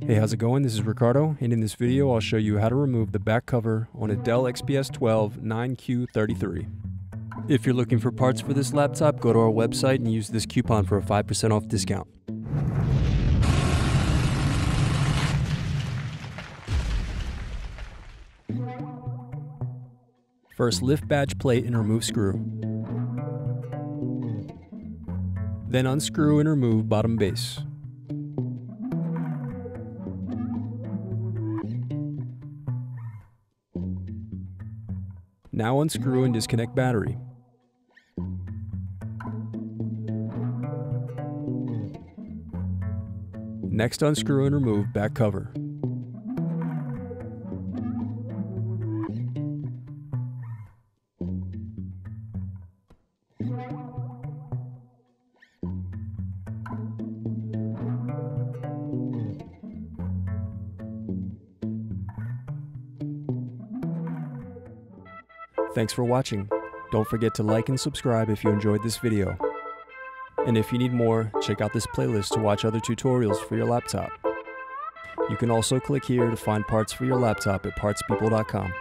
Hey, how's it going? This is Ricardo, and in this video I'll show you how to remove the back cover on a Dell XPS 12-9Q33. If you're looking for parts for this laptop, go to our website and use this coupon for a 5% off discount. First, lift badge plate and remove screw. Then unscrew and remove bottom base. Now unscrew and disconnect battery. Next, unscrew and remove back cover. Thanks for watching. Don't forget to like and subscribe if you enjoyed this video. And if you need more, check out this playlist to watch other tutorials for your laptop. You can also click here to find parts for your laptop at partspeople.com.